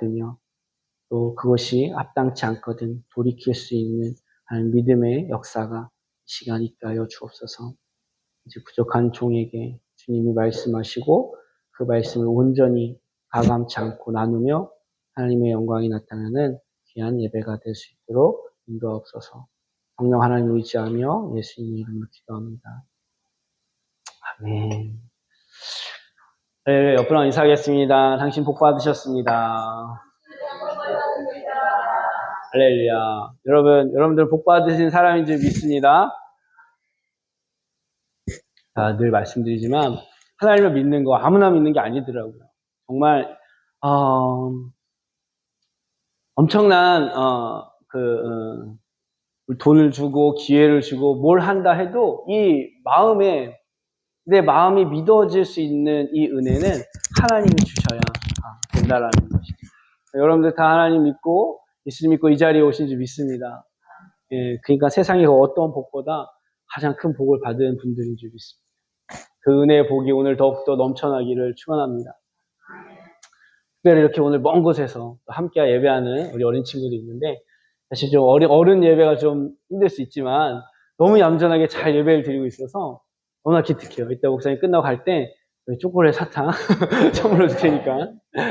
믿으며 또 그것이 합당치 않거든 돌이킬 수 있는 하나님 믿음의 역사가 시간 있게 하여 주옵소서. 이제 부족한 종에게 주님이 말씀하시고 그 말씀을 온전히 가감치 않고 나누며 하나님의 영광이 나타나는 귀한 예배가 될 수 있도록 인도하옵소서. 성령 하나님 의지하며 예수님의 이름으로 기도합니다. 아멘. 네, 옆으로 인사하겠습니다. 당신 복 받으셨습니다. 할렐루야. 여러분들 복 받으신 사람인 줄 믿습니다. 늘 말씀드리지만 하나님을 믿는 거 아무나 믿는 게 아니더라고요. 정말 엄청난 돈을 주고 기회를 주고 뭘 한다 해도 이 마음에 내 마음이 믿어질 수 있는 이 은혜는 하나님이 주셔야 된다라는 것이죠. 여러분들 다 하나님 믿고 예수님 믿고 이 자리에 오신 줄 믿습니다. 예, 그러니까 세상에 어떤 복보다 가장 큰 복을 받은 분들인 줄 믿습니다. 그 은혜의 복이 오늘 더욱더 넘쳐나기를 축원합니다. 특별히 이렇게 오늘 먼 곳에서 함께 예배하는 우리 어린 친구도 있는데 사실 좀 어른 예배가 좀 힘들 수 있지만 너무 얌전하게 잘 예배를 드리고 있어서 너무나 기특해요. 이따 목사님 끝나고 갈 때 초콜릿 사탕 선물로 줄 테니까 예,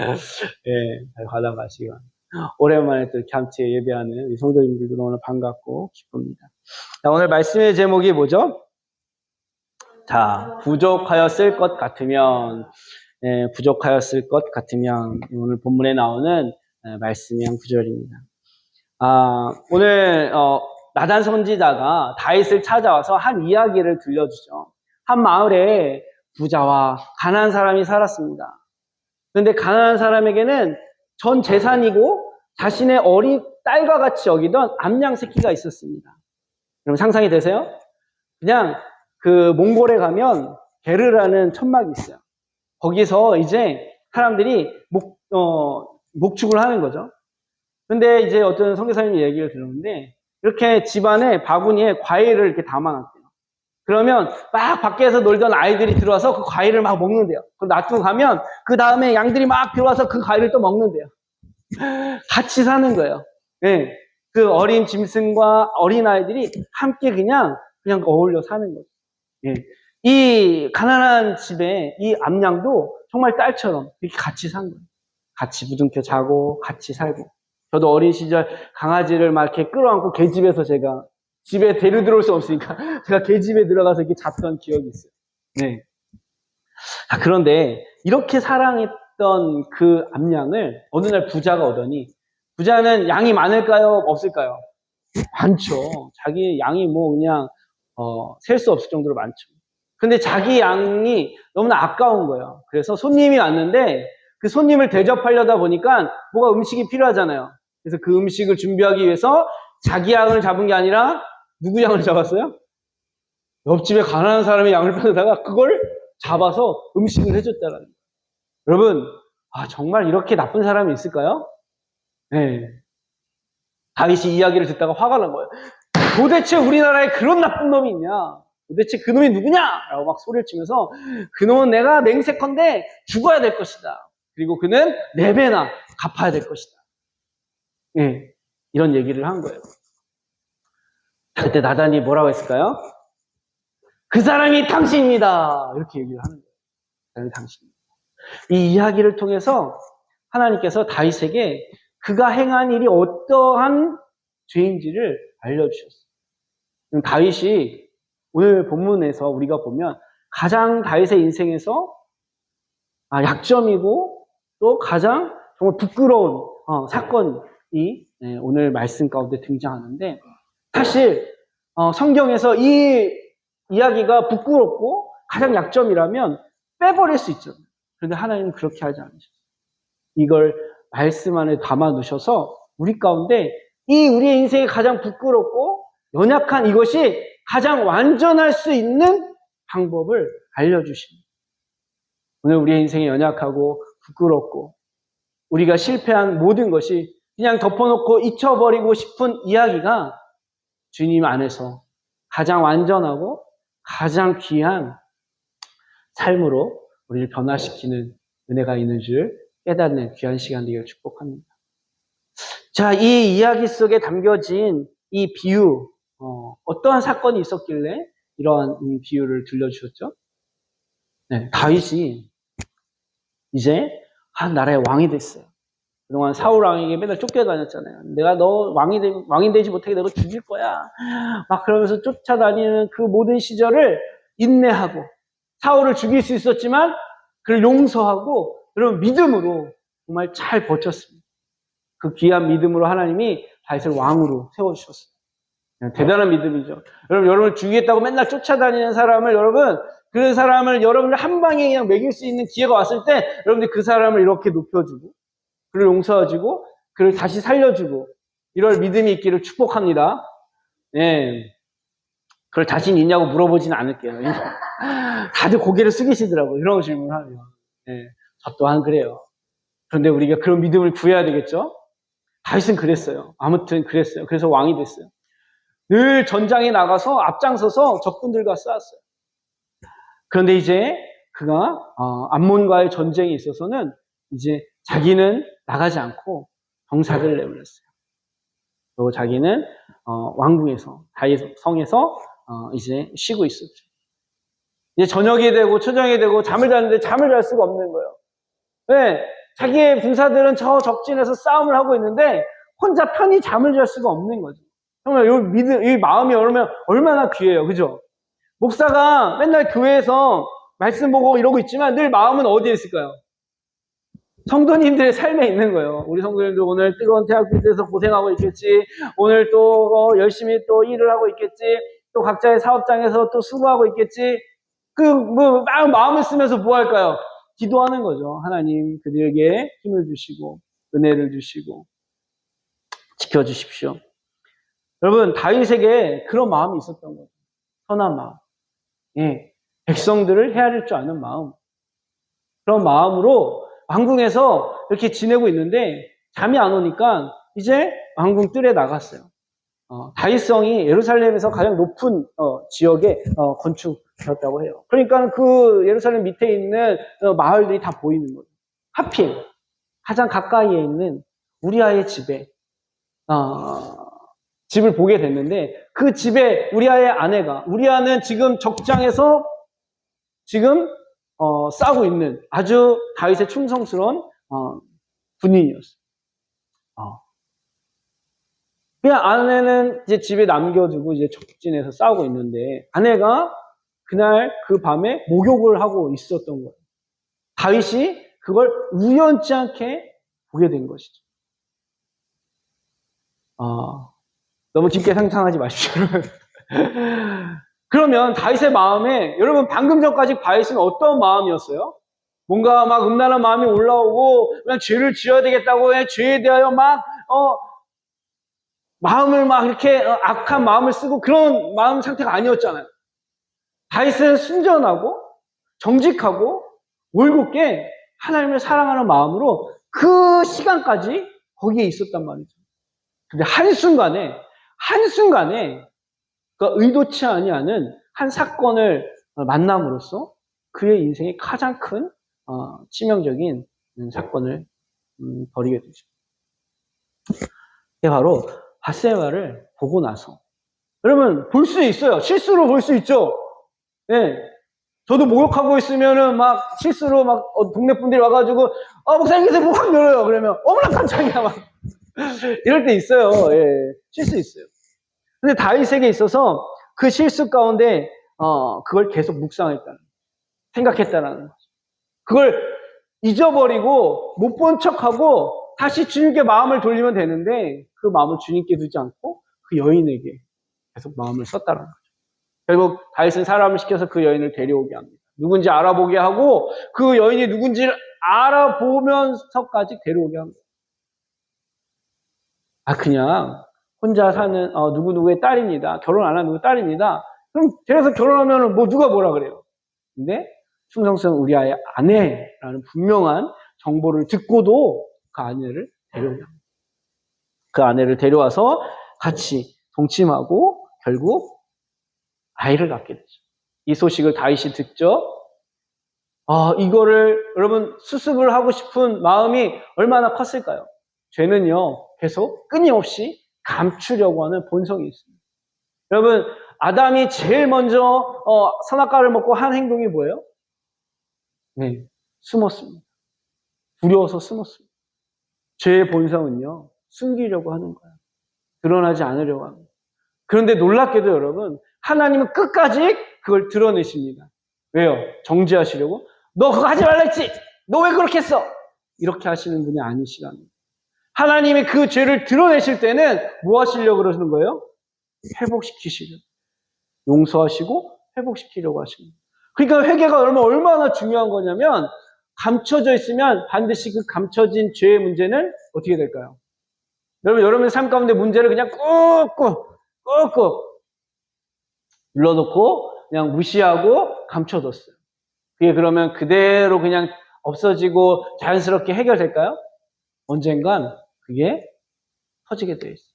잘 받아가시고 오랜만에 또 이렇게 함께 예배하는 우리 성도님들도 너무나 반갑고 기쁩니다. 자, 오늘 말씀의 제목이 뭐죠? 자, 부족하였을 것 같으면 부족하였을 것 같으면 오늘 본문에 나오는 말씀의 한 구절입니다. 오늘 나단 선지자가 다윗을 찾아와서 한 이야기를 들려주죠. 한 마을에 부자와 가난한 사람이 살았습니다. 그런데 가난한 사람에게는 전 재산이고 자신의 어린 딸과 같이 여기던 암양 새끼가 있었습니다. 그럼 상상이 되세요? 그냥 그 몽골에 가면 게르라는 천막이 있어요. 거기서 이제 사람들이 목축을 하는 거죠. 근데 이제 어떤 선교사님이 얘기를 들었는데 이렇게 집안에 바구니에 과일을 이렇게 담아놨대요. 그러면 막 밖에서 놀던 아이들이 들어와서 그 과일을 막 먹는데요. 그럼 놔두고 가면 그 다음에 양들이 막 들어와서 그 과일을 또 먹는데요. 같이 사는 거예요. 네. 그 어린 짐승과 어린 아이들이 함께 그냥 어울려 사는 거죠. 네. 이 가난한 집에 이 암양도 정말 딸처럼 이렇게 같이 산 거예요. 같이 부둥켜 자고 같이 살고. 저도 어린 시절 강아지를 막 이렇게 끌어안고 개집에서 제가 집에 데려 들어올 수 없으니까 제가 개집에 들어가서 이렇게 잤던 기억이 있어요. 네. 그런데 이렇게 사랑했던 그 암양을 어느 날 부자가 오더니 부자는 양이 많을까요? 없을까요? 많죠. 자기 양이 뭐 그냥 셀 수 없을 정도로 많죠. 근데 자기 양이 너무나 아까운 거예요. 그래서 손님이 왔는데 그 손님을 대접하려다 보니까 뭐가 음식이 필요하잖아요. 그래서 그 음식을 준비하기 위해서 자기 양을 잡은 게 아니라 누구 양을 잡았어요? 옆집에 가난한 사람의 양을 빼다가 그걸 잡아서 음식을 해줬다는 거예요. 여러분, 정말 이렇게 나쁜 사람이 있을까요? 네. 다윗이 이야기를 듣다가 화가 난 거예요. 도대체 우리나라에 그런 나쁜 놈이 있냐? 도대체 그 놈이 누구냐? 라고 막 소리를 치면서 그놈은 내가 맹세컨대 죽어야 될 것이다. 그리고 그는 4배나 갚아야 될 것이다. 네, 이런 얘기를 한 거예요. 그때 나단이 뭐라고 했을까요? 그 사람이 당신입니다. 이렇게 얘기를 하는 거예요. 그 사람이 당신입니다. 이 이야기를 통해서 하나님께서 다윗에게 그가 행한 일이 어떠한 죄인지를 알려주셨어요. 다윗이 오늘 본문에서 우리가 보면 가장 다윗의 인생에서 약점이고 또 가장 정말 부끄러운 사건이 오늘 말씀 가운데 등장하는데 사실 성경에서 이 이야기가 부끄럽고 가장 약점이라면 빼버릴 수 있죠. 그런데 하나님은 그렇게 하지 않으셨어요. 이걸 말씀 안에 담아두셔서 우리 가운데 이 우리의 인생이 가장 부끄럽고 연약한 이것이 가장 완전할 수 있는 방법을 알려주십니다. 오늘 우리의 인생이 연약하고 부끄럽고 우리가 실패한 모든 것이 그냥 덮어놓고 잊혀버리고 싶은 이야기가 주님 안에서 가장 완전하고 가장 귀한 삶으로 우리를 변화시키는 은혜가 있는 줄 깨닫는 귀한 시간 되기를 축복합니다. 자, 이 이야기 속에 담겨진 이 비유, 어떠한 사건이 있었길래 이러한 비유를 들려주셨죠? 네, 다윗이 이제 한 나라의 왕이 됐어요. 그동안 사울 왕에게 맨날 쫓겨다녔잖아요. 내가 너 왕이 되지 못하게 내가 죽일 거야. 막 그러면서 쫓아다니는 그 모든 시절을 인내하고 사울을 죽일 수 있었지만 그를 용서하고 그런 믿음으로 정말 잘 버텼습니다. 그 귀한 믿음으로 하나님이 다윗을 왕으로 세워주셨어요. 대단한 믿음이죠. 여러분을 죽이겠다고 맨날 쫓아다니는 사람을 그런 사람을 여러분을 한 방에 그냥 먹일 수 있는 기회가 왔을 때 여러분들 그 사람을 이렇게 높여주고 그를 용서해주고 그를 다시 살려주고 이럴 믿음이 있기를 축복합니다. 예. 그럴 자신 있냐고 물어보지는 않을게요. 다들 고개를 숙이시더라고요. 이런 질문을 하면. 예. 저 또한 그래요. 그런데 우리가 그런 믿음을 구해야 되겠죠? 다윗은 그랬어요. 아무튼 그랬어요. 그래서 왕이 됐어요. 늘 전장에 나가서 앞장서서 적군들과 싸웠어요. 그런데 이제 그가 암몬과의 전쟁에 있어서는 이제 자기는 나가지 않고 병사를 내보냈어요. 그리고 자기는 왕궁에서 다윗 성에서 이제 쉬고 있었죠. 이제 저녁이 되고 초저녁이 되고 잠을 자는데 잠을 잘 수가 없는 거예요. 왜? 자기의 군사들은 저 적진에서 싸움을 하고 있는데 혼자 편히 잠을 잘 수가 없는 거죠. 정말 이 마음이 얼마나 귀해요. 그죠? 목사가 맨날 교회에서 말씀 보고 이러고 있지만 늘 마음은 어디에 있을까요? 성도님들의 삶에 있는 거예요. 우리 성도님들 오늘 뜨거운 태양빛에서 고생하고 있겠지. 오늘 또 열심히 또 일을 하고 있겠지. 또 각자의 사업장에서 또 수고하고 있겠지. 마음을 쓰면서 뭐 할까요? 기도하는 거죠. 하나님 그들에게 힘을 주시고 은혜를 주시고 지켜주십시오. 여러분 다윗에게 그런 마음이 있었던 거죠. 선한 마음. 예, 백성들을 헤아릴 줄 아는 마음. 그런 마음으로 왕궁에서 이렇게 지내고 있는데 잠이 안 오니까 이제 왕궁 뜰에 나갔어요. 다윗성이 예루살렘에서 가장 높은 지역에 건축되었다고 해요. 그러니까 그 예루살렘 밑에 있는 마을들이 다 보이는 거예요. 하필 가장 가까이에 있는 우리아의 집에 집을 보게 됐는데 그 집에 우리아는 지금 적장에서 지금 싸고 있는 아주 다윗의 충성스러운 군인이었어요. 그냥 아내는 이제 집에 남겨두고 이제 적진에서 싸우고 있는데 아내가 그날 그 밤에 목욕을 하고 있었던 거예요. 다윗이 그걸 우연치 않게 보게 된 것이죠. 너무 깊게 상상하지 마십시오. 그러면 다윗의 마음에 여러분 방금 전까지 다윗은 어떤 마음이었어요? 뭔가 막 음란한 마음이 올라오고 그냥 죄를 지어야 되겠다고 죄에 대하여 마음을 막 이렇게 악한 마음을 쓰고 그런 마음 상태가 아니었잖아요. 다윗은 순전하고 정직하고 올곧게 하나님을 사랑하는 마음으로 그 시간까지 거기에 있었단 말이죠. 근데 한순간에 그 의도치 아니하는 한 사건을 만남으로써 그의 인생의 가장 큰 치명적인 사건을 벌이게 되죠. 이게 바로 밧세바를 보고 나서 여러분 볼 수 있어요. 실수로 볼 수 있죠. 네. 저도 목욕하고 있으면은 막 실수로 막 동네 분들이 와가지고 목사님께서 목 확 열어요. 그러면 어머나 깜짝이야 막 이럴 때 있어요. 예, 실수 있어요. 근데 다윗에게 있어서 그 실수 가운데 그걸 계속 생각했다는 거죠. 그걸 잊어버리고 못 본 척하고 다시 주님께 마음을 돌리면 되는데 그 마음을 주님께 두지 않고 그 여인에게 계속 마음을 썼다는 거죠. 결국 다윗은 사람을 시켜서 그 여인을 데려오게 합니다. 누군지 알아보게 하고 그 여인이 누군지를 알아보면서까지 데려오게 합니다. 그냥 혼자 사는 누구누구의 딸입니다. 결혼 안 한 누구 딸입니다. 그럼 데려서 결혼하면 누가 뭐라 그래요? 근데 충성스러운 우리아의 아내라는 분명한 정보를 듣고도 그 아내를 데려오게 합니다. 그 아내를 데려와서 같이 동침하고 결국 아이를 낳게 되죠. 이 소식을 다윗이 듣죠. 이거를 여러분 수습을 하고 싶은 마음이 얼마나 컸을까요? 죄는요, 계속 끊임없이 감추려고 하는 본성이 있습니다. 여러분, 아담이 제일 먼저 선악과를 먹고 한 행동이 뭐예요? 네, 숨었습니다. 두려워서 숨었습니다. 죄의 본성은요, 숨기려고 하는 거예요. 드러나지 않으려고 합니다. 그런데 놀랍게도 여러분, 하나님은 끝까지 그걸 드러내십니다. 왜요? 정죄하시려고? 너 그거 하지 말라 했지? 너 왜 그렇게 했어? 이렇게 하시는 분이 아니시랍니다. 하나님이 그 죄를 드러내실 때는 뭐 하시려고 그러시는 거예요? 회복시키시려고. 용서하시고 회복시키려고 하십니다. 그러니까 회개가 얼마나 중요한 거냐면 감춰져 있으면 반드시 그 감춰진 죄의 문제는 어떻게 될까요? 여러분의 삶 가운데 문제를 그냥 꾹꾹 눌러놓고 그냥 무시하고 감춰뒀어요. 그게 그러면 그대로 그냥 없어지고 자연스럽게 해결될까요? 언젠간 그게 터지게 되어 있어요.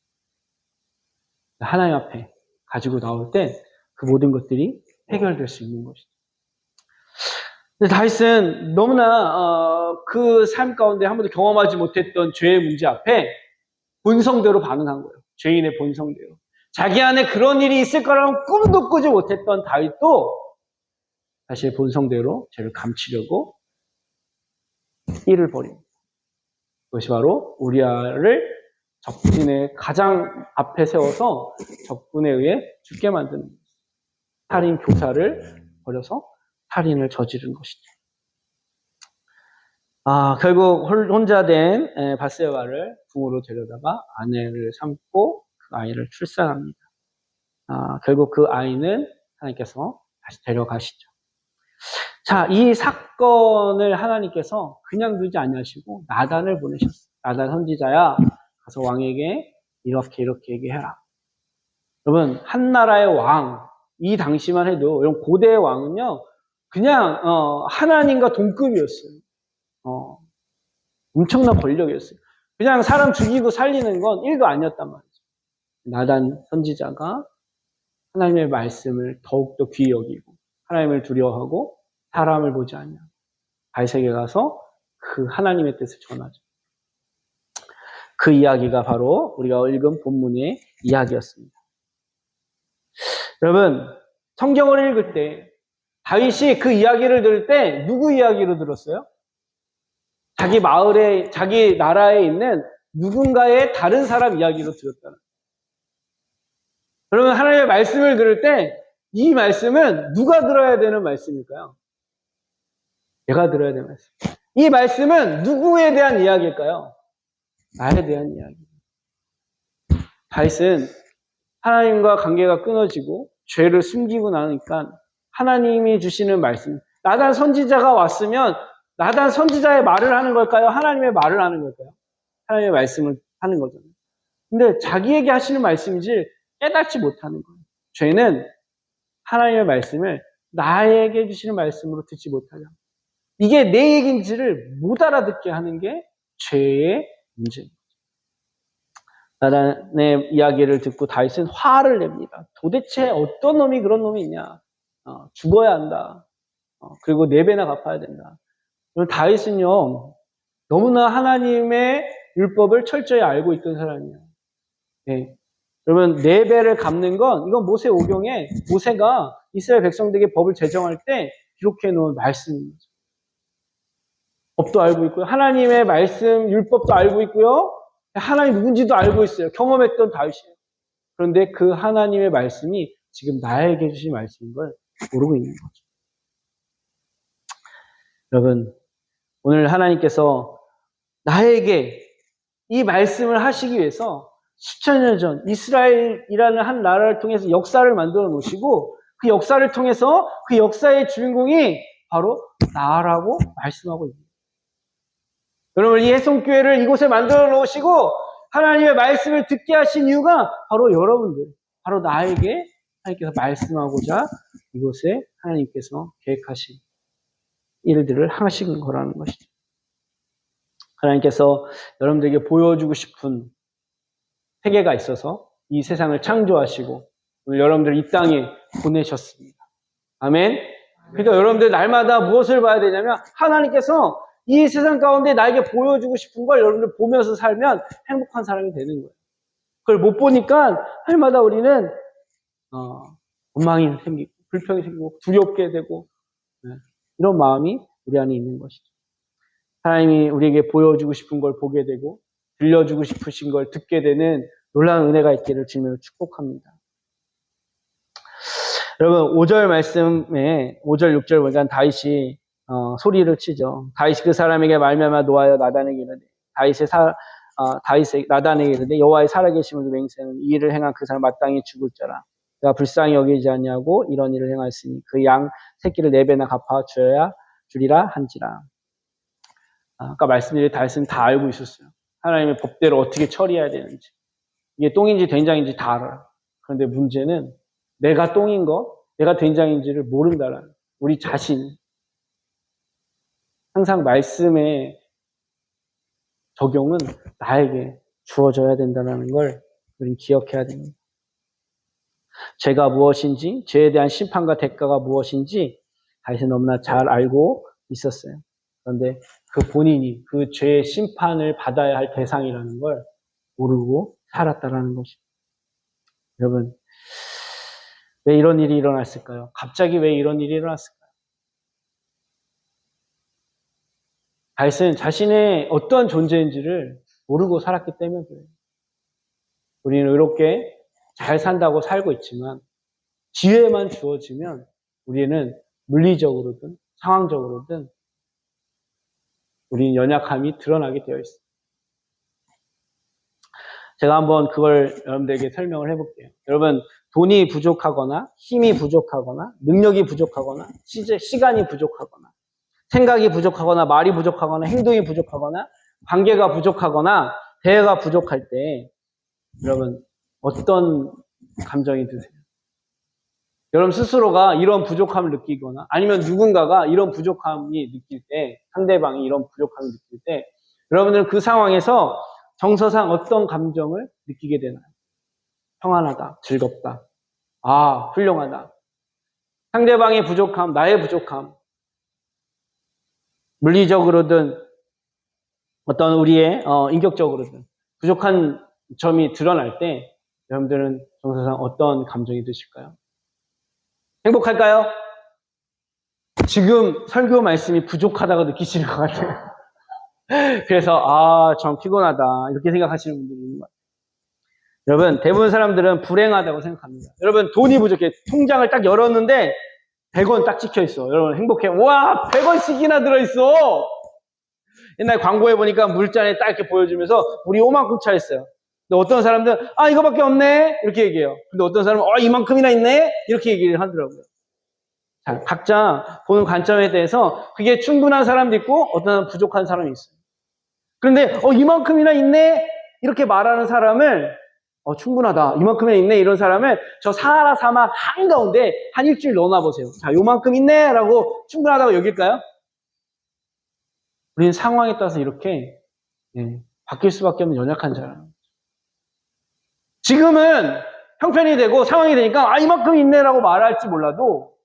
하나님 앞에 가지고 나올 때 그 모든 것들이 해결될 수 있는 것이죠. 근데 다윗은 너무나 그 삶 가운데 한 번도 경험하지 못했던 죄의 문제 앞에 본성대로 반응한 거예요. 죄인의 본성대로. 자기 안에 그런 일이 있을 거라는 꿈도 꾸지 못했던 다윗도 사실 본성대로 죄를 감추려고 일을 벌입니다. 그것이 바로 우리아를 적군의 가장 앞에 세워서 적군에 의해 죽게 만드는 것입니다. 살인 교사를 벌여서 살인을 저지른 것이죠. 결국 혼자 된 바세바를 궁으로 데려다가 아내를 삼고 그 아이를 출산합니다. 결국 그 아이는 하나님께서 다시 데려가시죠. 자, 이 사건을 하나님께서 그냥 두지 아니하시고 나단을 보내셨어요. 나단 선지자야, 가서 왕에게 이렇게 얘기해라. 여러분, 한 나라의 왕, 이 당시만 해도 이런 고대의 왕은요, 그냥 하나님과 동급이었어요. 엄청난 권력이었어요. 그냥 사람 죽이고 살리는 건 일도 아니었단 말이죠. 나단 선지자가 하나님의 말씀을 더욱더 귀히 여기고 하나님을 두려워하고 사람을 보지 않냐. 다윗에게 가서 그 하나님의 뜻을 전하죠. 그 이야기가 바로 우리가 읽은 본문의 이야기였습니다. 여러분, 성경을 읽을 때 다윗이 그 이야기를 들을 때 누구 이야기로 들었어요? 자기 마을에, 자기 나라에 있는 누군가의 다른 사람 이야기로 들었다는. 여러분, 하나님의 말씀을 들을 때 이 말씀은 누가 들어야 되는 말씀일까요? 내가 들어야 되는 말씀. 이 말씀은 누구에 대한 이야기일까요? 나에 대한 이야기. 다윗은 하나님과 관계가 끊어지고 죄를 숨기고 나니까 하나님이 주시는 말씀. 나단 선지자가 왔으면 나단 선지자의 말을 하는 걸까요? 하나님의 말을 하는 걸까요? 하나님의 말씀을 하는 거잖아요. 근데 자기에게 하시는 말씀인지 깨닫지 못하는 거예요. 죄는 하나님의 말씀을 나에게 주시는 말씀으로 듣지 못하려. 이게 내 얘기인지를 못 알아듣게 하는 게 죄의 문제입니다. 나단의 이야기를 듣고 다윗은 화를 냅니다. 도대체 어떤 놈이 그런 놈이 있냐. 죽어야 한다. 그리고 4배나 갚아야 된다. 다윗은요, 너무나 하나님의 율법을 철저히 알고 있던 사람이에요. 네. 그러면 4배를 갚는 건, 이건 모세 오경에 모세가 이스라엘 백성들에게 법을 제정할 때 기록해 놓은 말씀입니다. 법도 알고 있고요. 하나님의 말씀, 율법도 알고 있고요. 하나님 누군지도 알고 있어요. 경험했던 다윗이에요. 그런데 그 하나님의 말씀이 지금 나에게 주신 말씀인 걸 모르고 있는 거죠. 여러분, 오늘 하나님께서 나에게 이 말씀을 하시기 위해서 수천 년 전 이스라엘이라는 한 나라를 통해서 역사를 만들어 놓으시고 그 역사를 통해서 그 역사의 주인공이 바로 나라고 말씀하고 있습니다. 여러분, 이 해송교회를 이곳에 만들어 놓으시고 하나님의 말씀을 듣게 하신 이유가 바로 여러분들, 바로 나에게 하나님께서 말씀하고자 이곳에 하나님께서 계획하신 일들을 하시는 거라는 것이죠. 하나님께서 여러분들에게 보여주고 싶은 세계가 있어서 이 세상을 창조하시고 오늘 여러분들을 이 땅에 보내셨습니다. 아멘. 그러니까 여러분들 날마다 무엇을 봐야 되냐면 하나님께서 이 세상 가운데 나에게 보여주고 싶은 걸 여러분들 보면서 살면 행복한 사람이 되는 거예요. 그걸 못 보니까 날마다 우리는 원망이 생기고 불평이 생기고 두렵게 되고 이런 마음이 우리 안에 있는 것이죠. 하나님이 우리에게 보여주고 싶은 걸 보게 되고 들려주고 싶으신 걸 듣게 되는 놀라운 은혜가 있기를 주님으로 축복합니다. 여러분 5절 말씀에 5절 6절 보니까 다윗이 소리를 치죠. 다윗이 그 사람에게 말미암아 노하여 나단에게 이르되 다윗이 나단에게 이르되 여호와의 살아계심을 맹세하는 이 일을 행한 그 사람 마땅히 죽을지어라. 내가 불쌍히 여기지 않냐고 이런 일을 행하였으니 그 양 새끼를 4배나 갚아 주리라 한지라. 아까 말씀드린 다윗은 다 알고 있었어요. 하나님의 법대로 어떻게 처리해야 되는지. 이게 똥인지 된장인지 다 알아요. 그런데 문제는 내가 똥인 거, 내가 된장인지를 모른다라는 우리 자신. 항상 말씀의 적용은 나에게 주어져야 된다는 걸 우리는 기억해야 됩니다. 죄가 무엇인지, 죄에 대한 심판과 대가가 무엇인지 다윗은 너무나 잘 알고 있었어요. 그런데 그 본인이 그 죄의 심판을 받아야 할 대상이라는 걸 모르고 살았다라는 것입니다. 여러분, 왜 이런 일이 일어났을까요? 갑자기 왜 이런 일이 일어났을까요? 다윗은 자신의 어떤 존재인지를 모르고 살았기 때문에 그래요. 우리는 의롭게 잘 산다고 살고 있지만 기회만 주어지면 우리는 물리적으로든 상황적으로든 우리는 연약함이 드러나게 되어 있습니다. 제가 한번 그걸 여러분들에게 설명을 해볼게요. 여러분, 돈이 부족하거나 힘이 부족하거나 능력이 부족하거나 시간이 부족하거나 생각이 부족하거나 말이 부족하거나 행동이 부족하거나 관계가 부족하거나 대화가 부족할 때 여러분 어떤 감정이 드세요? 여러분 스스로가 이런 부족함을 느끼거나 아니면 누군가가 이런 부족함이 느낄 때 상대방이 이런 부족함을 느낄 때 여러분들은 그 상황에서 정서상 어떤 감정을 느끼게 되나요? 평안하다, 즐겁다, 훌륭하다. 상대방의 부족함, 나의 부족함, 물리적으로든 어떤 우리의 인격적으로든 부족한 점이 드러날 때 여러분들은 정서상 어떤 감정이 드실까요? 행복할까요? 지금 설교 말씀이 부족하다고 느끼시는 것 같아요. 그래서 좀 피곤하다 이렇게 생각하시는 분들이 있는 것 같아요. 여러분 대부분 사람들은 불행하다고 생각합니다. 여러분 돈이 부족해. 통장을 딱 열었는데 100원 딱 찍혀있어. 여러분 행복해. 와 100원씩이나 들어있어. 옛날 광고에 보니까 물잔에 딱 이렇게 보여주면서 물이 요만큼 차있어요. 근데 어떤 사람들은 이거밖에 없네 이렇게 얘기해요. 근데 어떤 사람은 이만큼이나 있네 이렇게 얘기를 하더라고요. 자, 각자 보는 관점에 대해서 그게 충분한 사람도 있고 어떤 사람은 부족한 사람이 있어요. 그런데 이만큼이나 있네 이렇게 말하는 사람을 충분하다 이만큼이나 있네 이런 사람을 저 사하라 사막 한가운데 한 일주일 넣어놔보세요. 자 요만큼 있네 라고 충분하다고 여길까요? 우리는 상황에 따라서 이렇게 바뀔 수밖에 없는 연약한 자예요. 지금은 형편이 되고 상황이 되니까 이만큼 있네라고 말할지 몰라도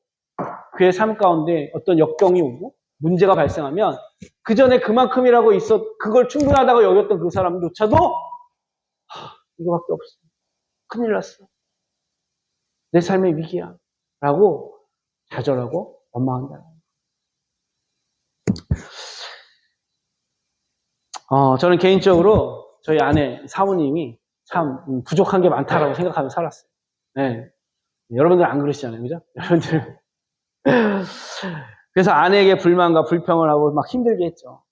그의 삶 가운데 어떤 역경이 오고 문제가 발생하면 그 전에 그만큼이라고 그걸 충분하다고 여겼던 그 사람조차도 이거밖에 없어. 큰일 났어. 내 삶의 위기야. 라고 좌절하고 원망한다. 저는 개인적으로 저희 아내 사모님이 참 부족한 게 많다라고 생각하면서 살았어요. 네. 여러분들 안 그러시잖아요. 그죠? 여러분들. 그래서 아내에게 불만과 불평을 하고 막 힘들게 했죠.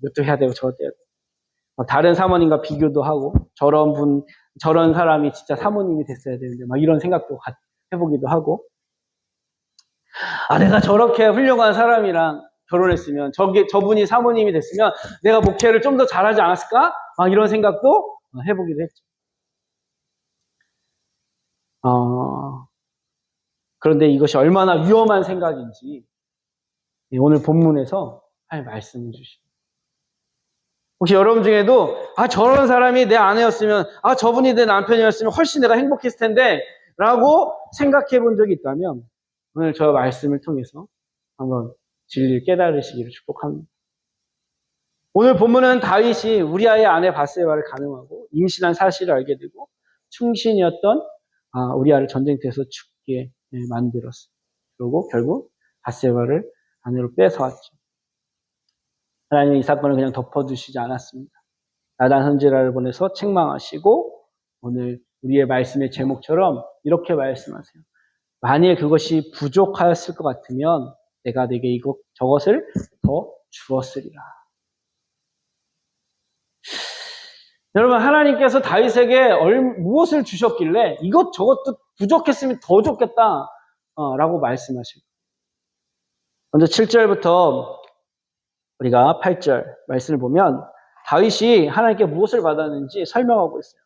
이것도 해야 되고 저것도 해야 되고. 다른 사모님과 비교도 하고 저런 사람이 진짜 사모님이 됐어야 되는데 막 이런 생각도 해보기도 하고 내가 저렇게 훌륭한 사람이랑 결혼했으면 저분이 사모님이 됐으면 내가 목회를 좀 더 잘하지 않았을까? 막 이런 생각도 해보기도 했죠. 그런데 이것이 얼마나 위험한 생각인지 오늘 본문에서 말씀해 주십니다. 혹시 여러분 중에도 저런 사람이 내 아내였으면 저분이 내 남편이었으면 훨씬 내가 행복했을 텐데 라고 생각해 본 적이 있다면 오늘 저 말씀을 통해서 한번 진리를 깨달으시기를 축복합니다. 오늘 본문은 다윗이 우리아의 아내 바세바를 간음하고 임신한 사실을 알게 되고 충신이었던 우리아를 전쟁터에서 죽게 만들었어요. 그리고 결국 바세바를 아내로 뺏어왔죠. 하나님은 이 사건을 그냥 덮어두시지 않았습니다. 나단 선지자를 보내서 책망하시고 오늘 우리의 말씀의 제목처럼 이렇게 말씀하세요. 만일 그것이 부족하였을 것 같으면 내가 네게 저것을 더 주었으리라. 여러분, 하나님께서 다윗에게 무엇을 주셨길래 이것저것도 부족했으면 더 좋겠다 라고 말씀하시고, 먼저 7절부터 우리가 8절 말씀을 보면 다윗이 하나님께 무엇을 받았는지 설명하고 있어요.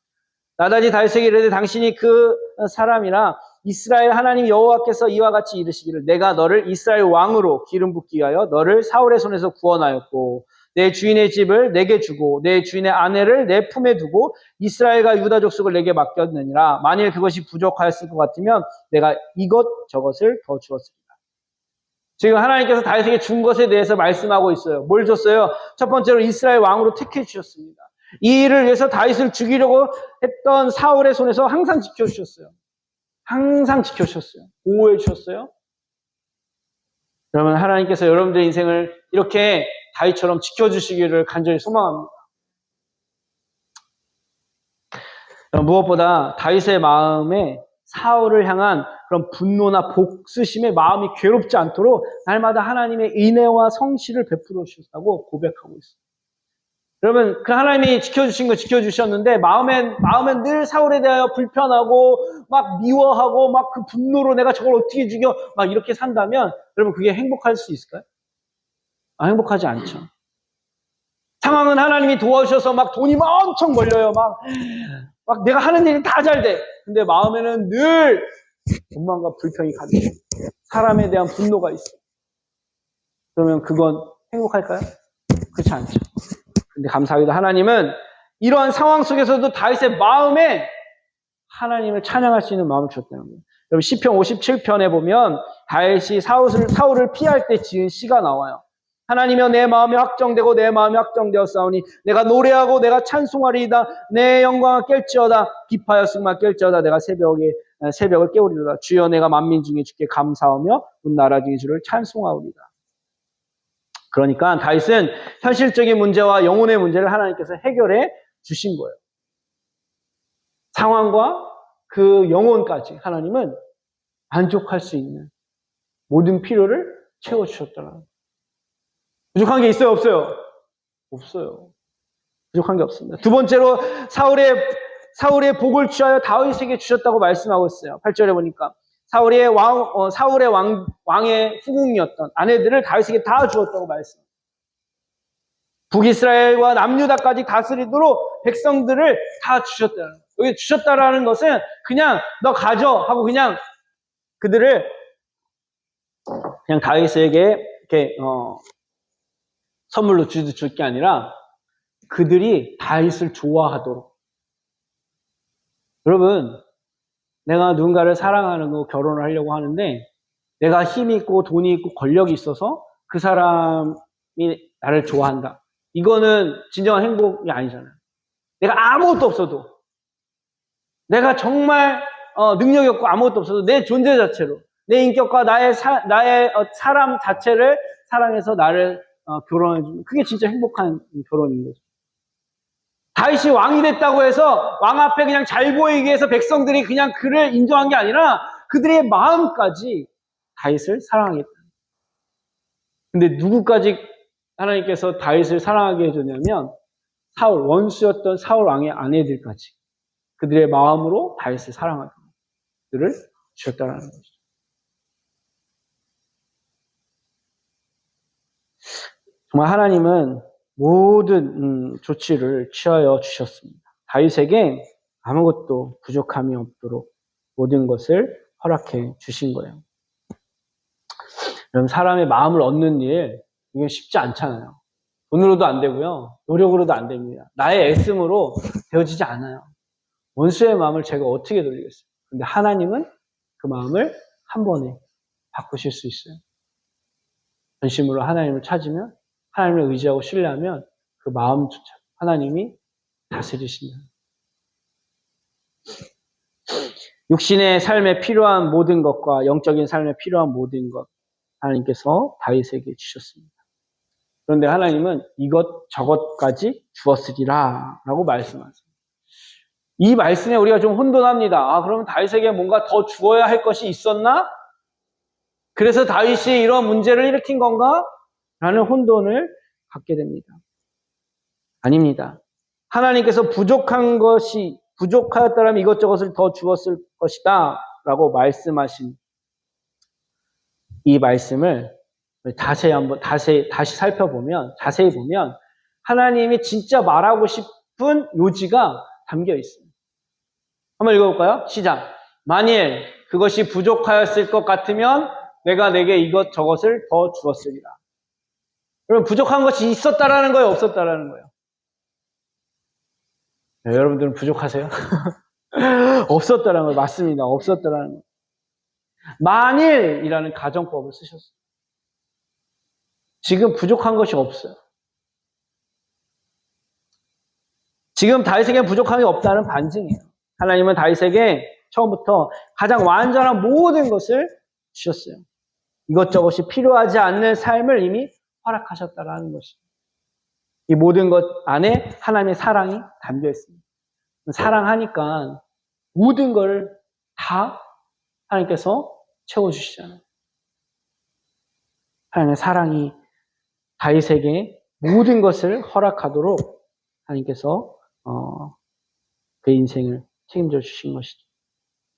나단이 다윗에게 이르되 당신이 그 사람이나 이스라엘 하나님 여호와께서 이와 같이 이르시기를 내가 너를 이스라엘 왕으로 기름 붓기 위하여 너를 사울의 손에서 구원하였고 내 주인의 집을 내게 주고 내 주인의 아내를 내 품에 두고 이스라엘과 유다 족속을 내게 맡겼느니라. 만일 그것이 부족하였을 것 같으면 내가 저것을 더 주었습니다. 지금 하나님께서 다윗에게 준 것에 대해서 말씀하고 있어요. 뭘 줬어요? 첫 번째로 이스라엘 왕으로 택해 주셨습니다. 이 일을 위해서 다윗을 죽이려고 했던 사울의 손에서 항상 지켜주셨어요. 항상 지켜주셨어요. 보호해 주셨어요. 그러면 하나님께서 여러분들의 인생을 이렇게 다윗처럼 지켜주시기를 간절히 소망합니다. 무엇보다 다윗의 마음에 사울을 향한 그런 분노나 복수심의 마음이 괴롭지 않도록 날마다 하나님의 은혜와 성실을 베풀어 주셨다고 고백하고 있어요. 여러분, 그 하나님이 지켜주신 거 지켜주셨는데 마음엔 늘 사울에 대하여 불편하고 막 미워하고 막 그 분노로 내가 저걸 어떻게 죽여 막 이렇게 산다면 여러분 그게 행복할 수 있을까요? 행복하지 않죠. 상황은 하나님이 도와주셔서 막 돈이 막 엄청 벌려요. 막 내가 하는 일이 다 잘 돼. 근데 마음에는 늘 원망과 불평이 가득해. 사람에 대한 분노가 있어. 그러면 그건 행복할까요? 그렇지 않죠. 근데 감사하게도 하나님은 이러한 상황 속에서도 다윗의 마음에 하나님을 찬양할 수 있는 마음을 주셨다는 거예요. 여러분 시편 57편에 보면 다윗이 사울을 피할 때 지은 시가 나와요. 하나님이여 내 마음이 확정되고 내 마음이 확정되었사오니 내가 노래하고 내가 찬송하리이다. 내 영광을 깰지어다. 기파여 승마 깰지어다. 내가 새벽을 깨우리로다. 주여 내가 만민 중에 주께 감사하며 온 나라 중에 주를 찬송하오리다. 그러니까 다윗은 현실적인 문제와 영혼의 문제를 하나님께서 해결해 주신 거예요. 상황과 그 영혼까지 하나님은 만족할 수 있는 모든 필요를 채워주셨더라. 부족한 게 있어요? 없어요? 없어요. 부족한 게 없습니다. 두 번째로 사울의 복을 취하여 다윗에게 주셨다고 말씀하고 있어요. 8절에 보니까 사울의 왕의 후궁이었던 아내들을 다윗에게 다 주었다고 말씀합니다. 북이스라엘과 남유다까지 다스리도록 백성들을 다 주셨다는 거예요. 여기 주셨다라는 것은 그냥 너 가져 하고 그냥 그들을 그냥 다윗에게 이렇게 선물로 줄 게 아니라 그들이 다윗을 좋아하도록. 여러분, 내가 누군가를 사랑하는 거 결혼을 하려고 하는데 내가 힘이 있고 돈이 있고 권력이 있어서 그 사람이 나를 좋아한다. 이거는 진정한 행복이 아니잖아요. 내가 아무것도 없어도 내가 정말 능력이 없고 아무것도 없어도 내 존재 자체로 내 인격과 나의 사람 자체를 사랑해서 나를 결혼해주면 그게 진짜 행복한 결혼인 거죠. 다윗이 왕이 됐다고 해서 왕 앞에 그냥 잘 보이기 위해서 백성들이 그냥 그를 인정한 게 아니라 그들의 마음까지 다윗을 사랑하겠다. 근데 누구까지 하나님께서 다윗을 사랑하게 해줬냐면 원수였던 사울 왕의 아내들까지 그들의 마음으로 다윗을 사랑하도록 그들을 주셨다는 것이죠. 정말 하나님은 모든 조치를 취하여 주셨습니다. 다윗에게 아무것도 부족함이 없도록 모든 것을 허락해 주신 거예요. 여러분, 사람의 마음을 얻는 일 이게 쉽지 않잖아요. 돈으로도 안 되고요. 노력으로도 안 됩니다. 나의 애씀으로 되어지지 않아요. 원수의 마음을 제가 어떻게 돌리겠어요? 근데 하나님은 그 마음을 한 번에 바꾸실 수 있어요. 전심으로 하나님을 찾으면, 하나님을 의지하고 신뢰하면 그 마음조차 하나님이 다스리신다. 육신의 삶에 필요한 모든 것과 영적인 삶에 필요한 모든 것 하나님께서 다윗에게 주셨습니다. 그런데 하나님은 이것 저것까지 주었으리라 라고 말씀하세요. 이 말씀에 우리가 좀 혼돈합니다. 그러면 다윗에게 뭔가 더 주어야 할 것이 있었나? 그래서 다윗이 이런 문제를 일으킨 건가? 라는 혼돈을 갖게 됩니다. 아닙니다. 하나님께서 부족하였다면 이것저것을 더 주었을 것이다 라고 말씀하신 이 말씀을 다시 살펴보면, 자세히 보면 하나님이 진짜 말하고 싶은 요지가 담겨 있어요. 한번 읽어볼까요? 시작. 만일 그것이 부족하였을 것 같으면 내가 내게 이것저것을 더 주었으리라. 그럼 부족한 것이 있었다라는 거예요? 없었다라는 거예요? 네, 여러분들은 부족하세요? 없었다라는 거예요. 맞습니다. 없었다라는 거예요. 만일이라는 가정법을 쓰셨어요. 지금 부족한 것이 없어요. 지금 다윗에게 부족함이 없다는 반증이에요. 하나님은 다윗에게 처음부터 가장 완전한 모든 것을 주셨어요. 이것저것이 필요하지 않는 삶을 이미 허락하셨다라는 것입니다. 이 모든 것 안에 하나님의 사랑이 담겨 있습니다. 사랑하니까 모든 걸 다 하나님께서 채워주시잖아요. 하나님의 사랑이 다윗에게 모든 것을 허락하도록 하나님께서 그 인생을 책임져 주신 것이죠.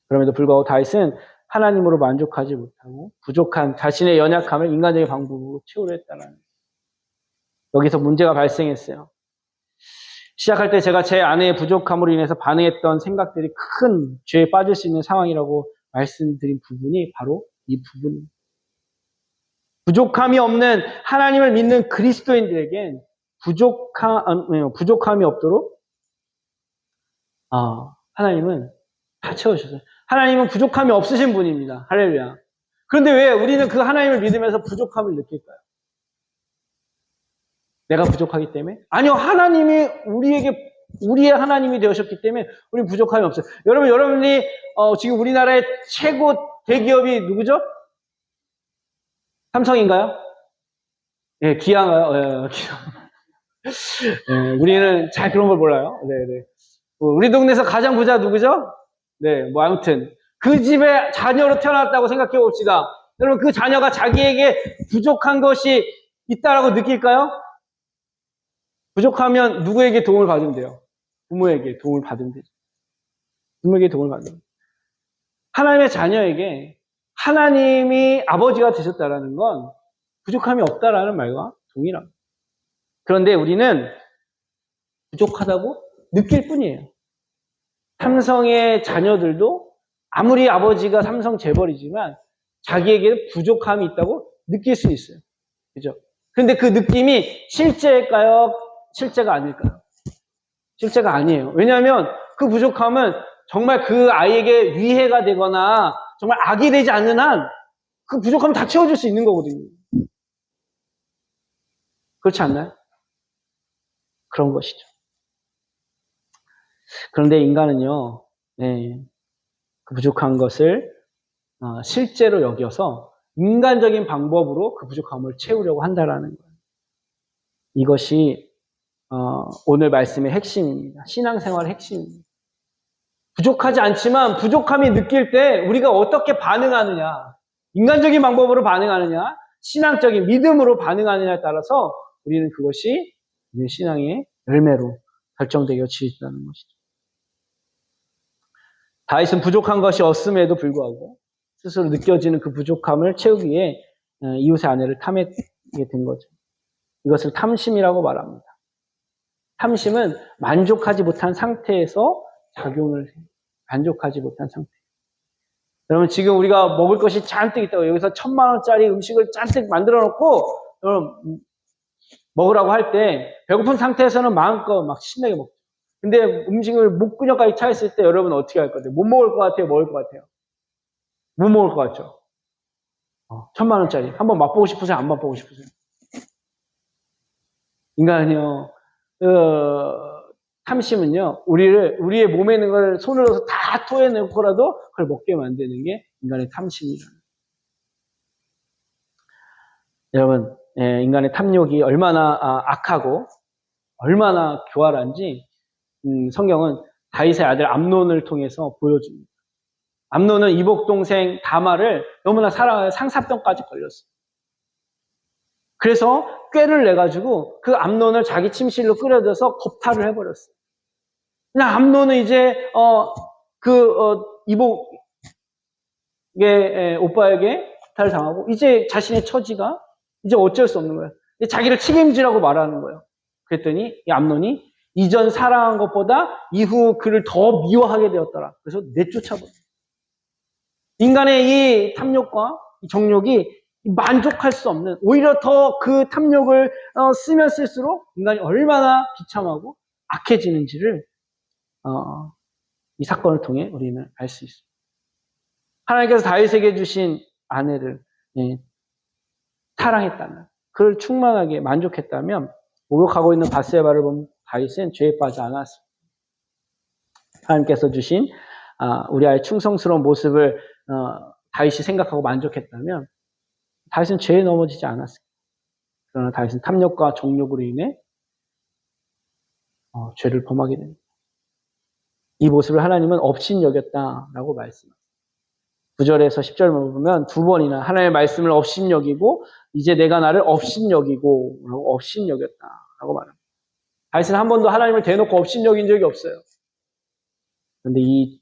그럼에도 불구하고 다윗은 하나님으로 만족하지 못하고 부족한 자신의 연약함을 인간적인 방법으로 채우려 했다는 거예요. 여기서 문제가 발생했어요. 시작할 때 제가 제 아내의 부족함으로 인해서 반응했던 생각들이 큰 죄에 빠질 수 있는 상황이라고 말씀드린 부분이 바로 이 부분입니다. 부족함이 없는 하나님을 믿는 그리스도인들에겐 부족함이 없도록 하나님은 다 채워주셨어요. 하나님은 부족함이 없으신 분입니다. 할렐루야. 그런데 왜 우리는 그 하나님을 믿으면서 부족함을 느낄까요? 내가 부족하기 때문에? 아니요. 하나님이 우리의 하나님이 되셨기 때문에 우리는 부족함이 없어요. 여러분이 지금 우리나라의 최고 대기업이 누구죠? 삼성인가요? 예, 기아인가요? 기아. 우리는 잘 그런 걸 몰라요. 네네. 우리 동네에서 가장 부자 누구죠? 네, 뭐 아무튼 그 집에 자녀로 태어났다고 생각해 봅시다. 여러분 그 자녀가 자기에게 부족한 것이 있다라고 느낄까요? 부족하면 누구에게 도움을 받으면 돼요? 부모에게 도움을 받으면 되죠. 부모에게 도움을 받으면 돼요. 하나님의 자녀에게 하나님이 아버지가 되셨다라는 건 부족함이 없다라는 말과 동일합니다. 그런데 우리는 부족하다고 느낄 뿐이에요. 삼성의 자녀들도 아무리 아버지가 삼성 재벌이지만 자기에게 부족함이 있다고 느낄 수 있어요. 그죠? 그런데 그 느낌이 실제일까요? 실제가 아닐까요? 실제가 아니에요. 왜냐하면 그 부족함은 정말 그 아이에게 위해가 되거나 정말 악이 되지 않는 한 그 부족함은 다 채워줄 수 있는 거거든요. 그렇지 않나요? 그런 것이죠. 그런데 인간은요, 그 부족한 것을 실제로 여겨서 인간적인 방법으로 그 부족함을 채우려고 한다라는 거예요. 이것이 오늘 말씀의 핵심입니다. 신앙생활의 핵심입니다. 부족하지 않지만 부족함이 느낄 때 우리가 어떻게 반응하느냐, 인간적인 방법으로 반응하느냐, 신앙적인 믿음으로 반응하느냐에 따라서 우리는 그것이 우리의 신앙의 열매로 결정되어 지어진다는 것이죠. 다윗은 부족한 것이 없음에도 불구하고 스스로 느껴지는 그 부족함을 채우기 위해 이웃의 아내를 탐하게 된 거죠. 이것을 탐심이라고 말합니다. 탐심은 만족하지 못한 상태에서 작용을 해요. 만족하지 못한 상태. 여러분 지금 우리가 먹을 것이 잔뜩 있다고 여기서 1,000만 원짜리 음식을 잔뜩 만들어 놓고 여러분 먹으라고 할 때 배고픈 상태에서는 마음껏 막 신나게 먹죠. 근데 음식을 목구멍까지 차 있을 때 여러분 어떻게 할 것 같아요? 못 먹을 것 같아요? 먹을 것 같아요? 못 먹을 것 같죠? 1,000만 원짜리. 한번 맛보고 싶으세요? 안 맛보고 싶으세요? 인간은요, 탐심은요, 우리의 몸에 있는 걸 손을 넣어서 다 토해내고라도 그걸 먹게 만드는 게 인간의 탐심이다. 여러분, 인간의 탐욕이 얼마나 악하고 얼마나 교활한지 성경은 다윗의 아들 암논을 통해서 보여줍니다. 암논은 이복 동생 다말을 너무나 사랑하여 상사병까지 걸렸어요. 그래서 꾀를 내가지고 그 암논을 자기 침실로 끌어들여서 겁탈을 해버렸어요. 그냥 암논은 이제 이복의 오빠에게 겁탈을 당하고 이제 자신의 처지가 이제 어쩔 수 없는 거예요. 자기를 책임지라고 말하는 거예요. 그랬더니 이 암논이 이전 사랑한 것보다 이후 그를 더 미워하게 되었더라. 그래서 내쫓아버려요. 인간의 이 탐욕과 이 정욕이 만족할 수 없는, 오히려 더 그 탐욕을 쓰면 쓸수록 인간이 얼마나 비참하고 악해지는지를 이 사건을 통해 우리는 알 수 있습니다. 하나님께서 다윗에게 주신 아내를 사랑했다면, 그를 충만하게 만족했다면 목욕하고 있는 밧세바를 보면 다윗은 죄에 빠지지 않았습니다. 하나님께서 주신 우리 아이의 충성스러운 모습을 다윗이 생각하고 만족했다면 다윗은 죄에 넘어지지 않았습니다. 그러나 다윗은 탐욕과 정욕으로 인해 죄를 범하게 됩니다. 이 모습을 하나님은 업신여겼다라고 말씀합니다. 9절에서 10절을 보면 두 번이나 하나님의 말씀을 업신여기고 이제 내가 나를 업신여기고 라고 업신여겼다라고 말합니다. 다윗은 한 번도 하나님을 대놓고 업신여긴 적이 없어요. 그런데 이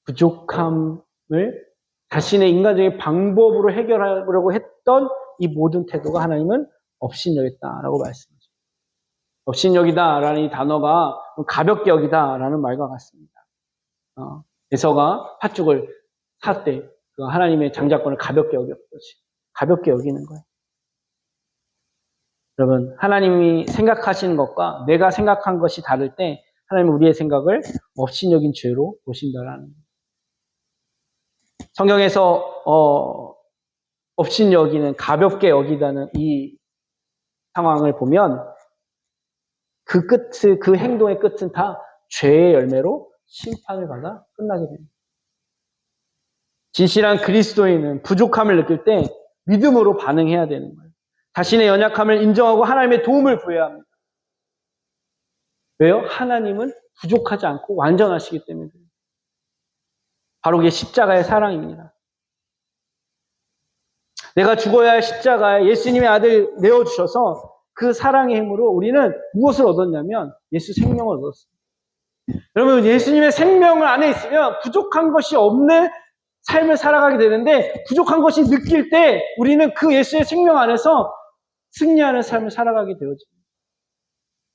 부족함을 자신의 인간적인 방법으로 해결하려고 했던 이 모든 태도가 하나님은 업신여겼다라고 말씀하죠. 업신여기다라는 이 단어가 가볍게 여기다라는 말과 같습니다. 에서가 팥죽을 샀대. 그 하나님의 장자권을 가볍게 여겼듯이 가볍게 여기는 거예요. 여러분, 하나님이 생각하시는 것과 내가 생각한 것이 다를 때 하나님은 우리의 생각을 업신여긴 죄로 보신다라는 거예요. 성경에서 업신여기는, 가볍게 여기다는 이 상황을 보면 그 행동의 끝은 다 죄의 열매로 심판을 받아 끝나게 됩니다. 진실한 그리스도인은 부족함을 느낄 때 믿음으로 반응해야 되는 거예요. 자신의 연약함을 인정하고 하나님의 도움을 구해야 합니다. 왜요? 하나님은 부족하지 않고 완전하시기 때문에. 바로 그게 십자가의 사랑입니다. 내가 죽어야 할 십자가에 예수님의 아들 내어주셔서 그 사랑의 힘으로 우리는 무엇을 얻었냐면 예수 생명을 얻었습니다. 여러분, 예수님의 생명을 안에 있으면 부족한 것이 없는 삶을 살아가게 되는데, 부족한 것이 느낄 때 우리는 그 예수의 생명 안에서 승리하는 삶을 살아가게 되어집니다.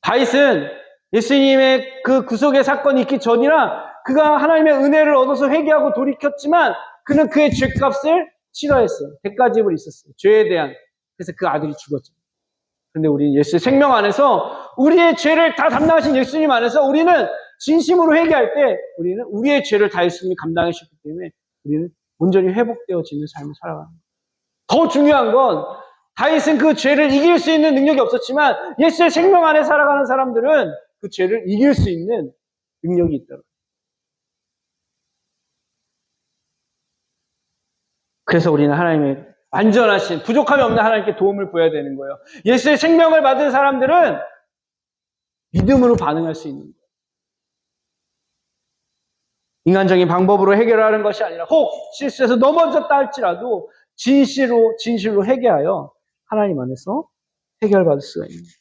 다윗은 예수님의 그 구속의 사건이 있기 전이라 그가 하나님의 은혜를 얻어서 회개하고 돌이켰지만 그는 그의 죄값을 치러했어요. 대가집을 있었어요. 죄에 대한. 그래서 그 아들이 죽었죠. 그런데 우리 예수의 생명 안에서 우리의 죄를 다 담당하신 예수님 안에서 우리는 진심으로 회개할 때 우리는 우리의 죄를 다 예수님이 감당하셨기 때문에 우리는 온전히 회복되어지는 삶을 살아가는 거예요. 더 중요한 건 다윗은 그 죄를 이길 수 있는 능력이 없었지만 예수의 생명 안에 살아가는 사람들은 그 죄를 이길 수 있는 능력이 있더라고요. 그래서 우리는 하나님의 완전하신, 부족함이 없는 하나님께 도움을 구해야 되는 거예요. 예수의 생명을 받은 사람들은 믿음으로 반응할 수 있는 거예요. 인간적인 방법으로 해결하는 것이 아니라 혹 실수해서 넘어졌다 할지라도 진실로 회개하여 하나님 안에서 해결받을 수가 있는 거예요.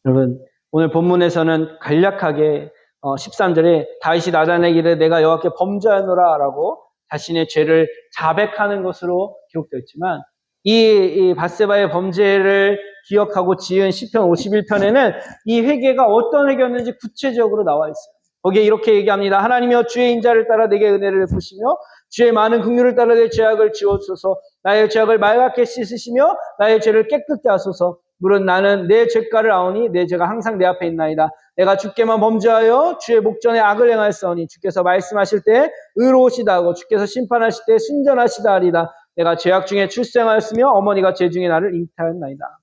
여러분, 오늘 본문에서는 간략하게 13절에 다윗이 나타내기를 내가 여호와께 범죄하노라 라고 자신의 죄를 자백하는 것으로 기록되어 있지만 이 밧세바의 범죄를 기억하고 지은 시편 51편에는 이 회개가 어떤 회개였는지 구체적으로 나와 있어요. 거기에 이렇게 얘기합니다. 하나님이여 주의 인자를 따라 내게 은혜를 베푸시며 주의 많은 긍휼을 따라 내 죄악을 지워주소서. 나의 죄악을 맑게 씻으시며 나의 죄를 깨끗게 하소서. 물은 나는 내 죄가를 아오니 내 죄가 항상 내 앞에 있나이다. 내가 주께만 범죄하여 주의 목전에 악을 행하였사오니 주께서 말씀하실 때 의로우시다 하고 주께서 심판하실 때 순전하시다 하리다. 내가 죄악 중에 출생하였으며 어머니가 죄 중에 나를 잉태하였나이다.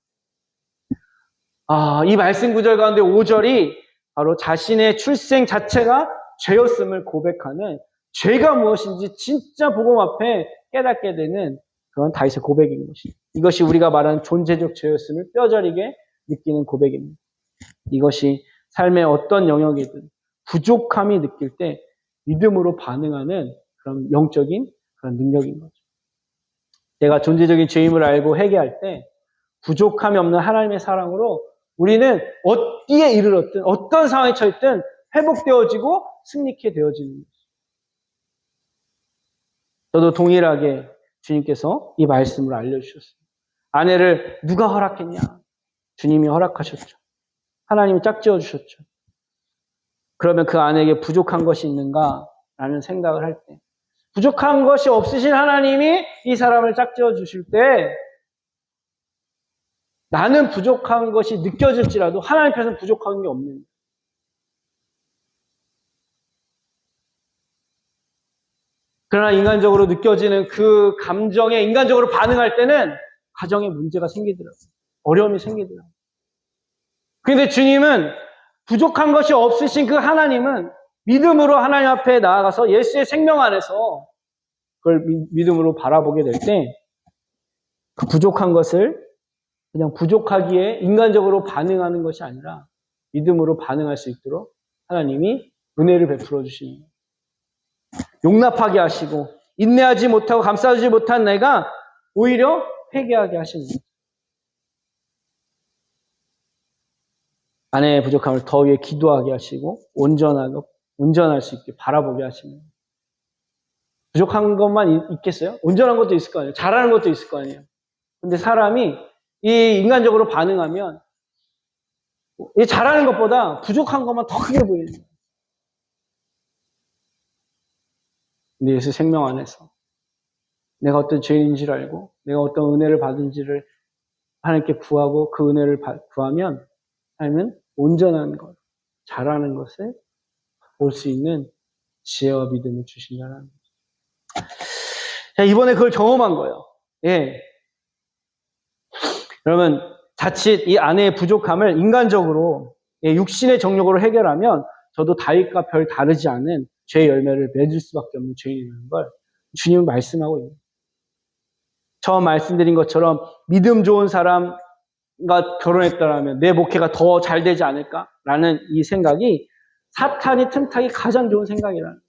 이 말씀 구절 가운데 5절이 바로 자신의 출생 자체가 죄였음을 고백하는, 죄가 무엇인지 진짜 복음 앞에 깨닫게 되는 그런 다윗의 고백인 것입니다. 이것이 우리가 말하는 존재적 죄였음을 뼈저리게 느끼는 고백입니다. 이것이 삶의 어떤 영역이든 부족함이 느낄 때 믿음으로 반응하는 그런 영적인 그런 능력인 거죠. 내가 존재적인 죄임을 알고 회개할 때 부족함이 없는 하나님의 사랑으로 우리는 어디에 이르렀든 어떤 상황에 처했든 회복되어지고 승리케 되어지는 거죠. 저도 동일하게 주님께서 이 말씀을 알려주셨습니다. 아내를 누가 허락했냐? 주님이 허락하셨죠. 하나님이 짝지어 주셨죠. 그러면 그 아내에게 부족한 것이 있는가? 라는 생각을 할 때, 부족한 것이 없으신 하나님이 이 사람을 짝지어 주실 때 나는 부족한 것이 느껴질지라도 하나님께서는 부족한 게 없는 거예요. 그러나 인간적으로 느껴지는 그 감정에 인간적으로 반응할 때는 가정에 문제가 생기더라고요. 어려움이 생기더라고요. 그런데 주님은 부족한 것이 없으신 그 하나님은 믿음으로 하나님 앞에 나아가서 예수의 생명 안에서 그걸 믿음으로 바라보게 될 때 그 부족한 것을 그냥 부족하기에 인간적으로 반응하는 것이 아니라 믿음으로 반응할 수 있도록 하나님이 은혜를 베풀어 주시는 거예요. 용납하게 하시고 인내하지 못하고 감싸주지 못한 내가 오히려 회개하게 하시는 거예요. 아내의 부족함을 더 위해 기도하게 하시고 온전할 수 있게 바라보게 하시는 거예요. 부족한 것만 있겠어요? 온전한 것도 있을 거 아니에요. 잘하는 것도 있을 거 아니에요. 근데 사람이 이 인간적으로 반응하면 이 잘하는 것보다 부족한 것만 더 크게 보이는 거예요. 근데 예수 생명 안에서 내가 어떤 죄인인지를 알고 내가 어떤 은혜를 받은지를 하나님께 구하고 그 은혜를 구하면 하나님은 온전한 것, 잘하는 것을 볼 수 있는 지혜와 믿음을 주신다는 거죠. 자, 이번에 그걸 경험한 거예요. 예. 여러분, 자칫 이 아내의 부족함을 인간적으로 육신의 정욕으로 해결하면 저도 다윗과 별 다르지 않은 죄의 열매를 맺을 수밖에 없는 죄인이라는 걸 주님은 말씀하고 있습니다. 처음 말씀드린 것처럼 믿음 좋은 사람과 결혼했다라면 내 목회가 더 잘 되지 않을까라는 이 생각이 사탄이 틈타기 가장 좋은 생각이라는 거예요.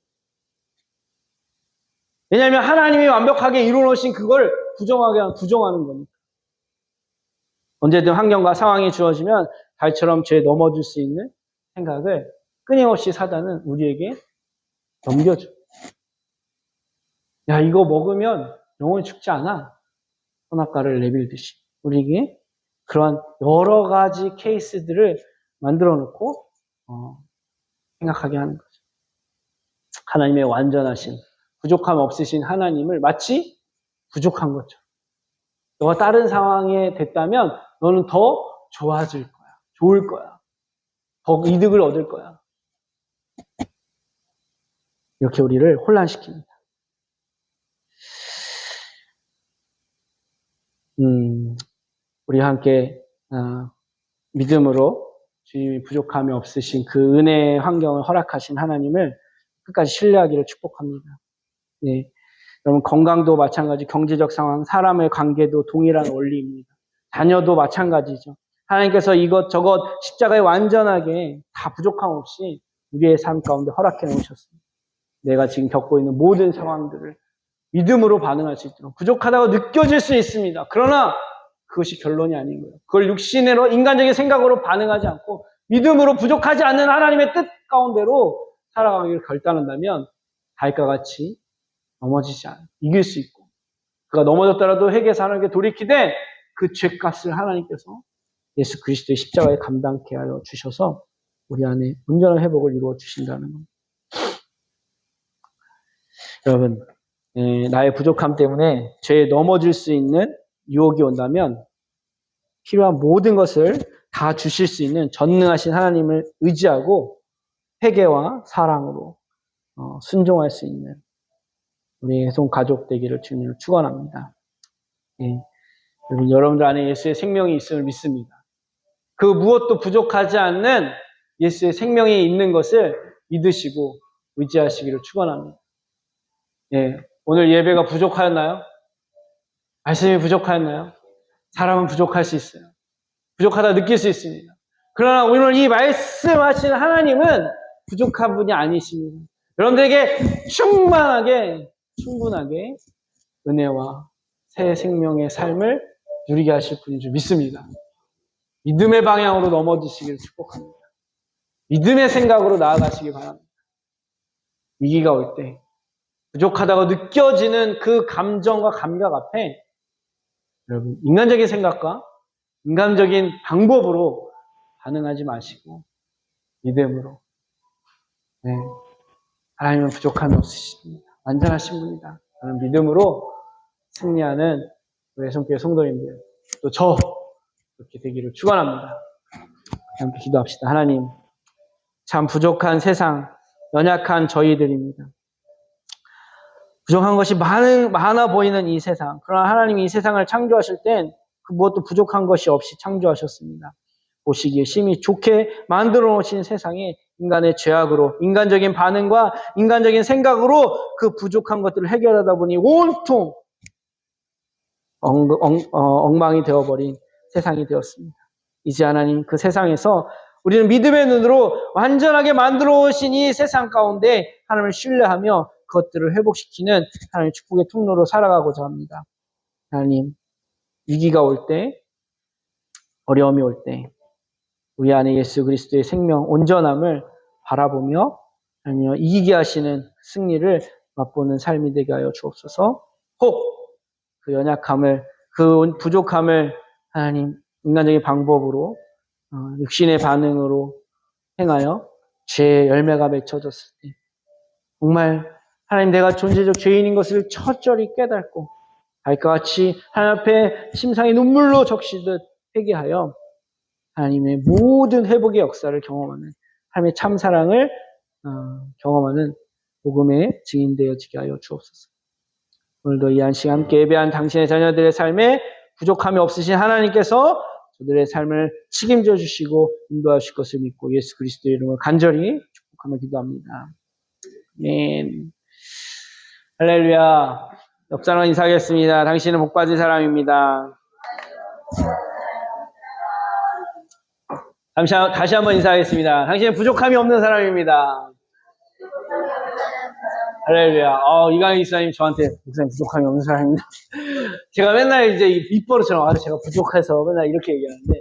왜냐하면 하나님이 완벽하게 이루어놓으신 그걸 부정하는 겁니다. 언제든 환경과 상황이 주어지면 다윗처럼 죄에 넘어질 수 있는 생각을 끊임없이 사단은 우리에게 넘겨줘. 야, 이거 먹으면 영원히 죽지 않아. 선악과를 내밀듯이. 우리에게 그러한 여러 가지 케이스들을 만들어 놓고 생각하게 하는 거죠. 하나님의 완전하신, 부족함 없으신 하나님을 마치 부족한 것처럼. 너가 다른 상황에 됐다면 너는 더 좋아질 거야. 좋을 거야. 더 이득을 얻을 거야. 이렇게 우리를 혼란시킵니다. 우리 함께 믿음으로 주님이 부족함이 없으신 그 은혜의 환경을 허락하신 하나님을 끝까지 신뢰하기를 축복합니다. 네. 여러분, 건강도 마찬가지, 경제적 상황, 사람의 관계도 동일한 원리입니다. 자녀도 마찬가지죠. 하나님께서 이것저것 십자가에 완전하게 다 부족함 없이 우리의 삶 가운데 허락해 놓으셨습니다. 내가 지금 겪고 있는 모든 상황들을 믿음으로 반응할 수 있도록 부족하다고 느껴질 수 있습니다. 그러나 그것이 결론이 아닌 거예요. 그걸 육신으로 인간적인 생각으로 반응하지 않고 믿음으로 부족하지 않는 하나님의 뜻 가운데로 살아가기를 결단한다면 다윗과 같이 넘어지지 않아 이길 수 있고 그가 넘어졌더라도 회개해서 하나님께 돌이키되 그 죄값을 하나님께서 예수 그리스도의 십자가에 감당케 하여 주셔서 우리 안에 온전한 회복을 이루어 주신다는 겁니다. 여러분, 나의 부족함 때문에 죄에 넘어질 수 있는 유혹이 온다면 필요한 모든 것을 다 주실 수 있는 전능하신 하나님을 의지하고 회개와 사랑으로 순종할 수 있는 우리 해송 가족 되기를 주님을 축원합니다. 예. 여러분들 안에 예수의 생명이 있음을 믿습니다. 그 무엇도 부족하지 않는 예수의 생명이 있는 것을 믿으시고 의지하시기를 축원합니다. 예. 오늘 예배가 부족하였나요? 말씀이 부족하였나요? 사람은 부족할 수 있어요. 부족하다 느낄 수 있습니다. 그러나 오늘 이 말씀하신 하나님은 부족한 분이 아니십니다. 여러분들에게 충분하게 은혜와 새 생명의 삶을 누리게 하실 분인 줄 믿습니다. 믿음의 방향으로 넘어지시기를 축복합니다. 믿음의 생각으로 나아가시기 바랍니다. 위기가 올 때 부족하다고 느껴지는 그 감정과 감각 앞에 여러분 인간적인 생각과 인간적인 방법으로 반응하지 마시고 믿음으로 하나님은 부족함이 없으십니다. 완전하신 분이다. 저는 믿음으로 승리하는 우리 성교회 성도님들 또 저 그렇게 되기를 축원합니다. 함께 기도합시다. 하나님 참 부족한 세상 연약한 저희들입니다. 부족한 것이 많아 보이는 이 세상. 그러나 하나님이 이 세상을 창조하실 땐 그 무엇도 부족한 것이 없이 창조하셨습니다. 보시기에 심히 좋게 만들어 놓으신 세상에 인간의 죄악으로 인간적인 반응과 인간적인 생각으로 그 부족한 것들을 해결하다 보니 온통 엉망이 되어버린 세상이 되었습니다. 이제 하나님 그 세상에서 우리는 믿음의 눈으로 완전하게 만들어 오신 이 세상 가운데 하나님을 신뢰하며 그것들을 회복시키는 하나님의 축복의 통로로 살아가고자 합니다. 하나님 위기가 올 때, 어려움이 올 때 우리 안에 예수 그리스도의 생명, 온전함을 바라보며 하나님 이기게 하시는 승리를 맛보는 삶이 되게 하여 주옵소서. 혹 그 연약함을, 그 부족함을 하나님 인간적인 방법으로 육신의 반응으로 행하여 죄의 열매가 맺혀졌을 때 정말 하나님 내가 존재적 죄인인 것을 철저히 깨닫고 달과 같이 하나님 앞에 심상의 눈물로 적시듯 회개하여 하나님의 모든 회복의 역사를 경험하는 하나님의 참사랑을 경험하는 복음의 증인 되어지게 하여 주옵소서. 오늘도 이 한 시간 함께 예배한 당신의 자녀들의 삶에 부족함이 없으신 하나님께서 저들의 삶을 책임져 주시고 인도하실 것을 믿고 예수 그리스도의 이름으로 간절히 축복하며 기도합니다. 아멘. 할렐루야. 옆 사람 인사하겠습니다. 당신은 복받은 사람입니다. 다시 한번 인사하겠습니다. 당신은 부족함이 없는 사람입니다. 할렐루야. 이강희 기사님 저한테 목사님 부족함이 없는 사람입니다. 제가 맨날 이제 입버릇처럼 제가 부족해서 맨날 이렇게 얘기하는데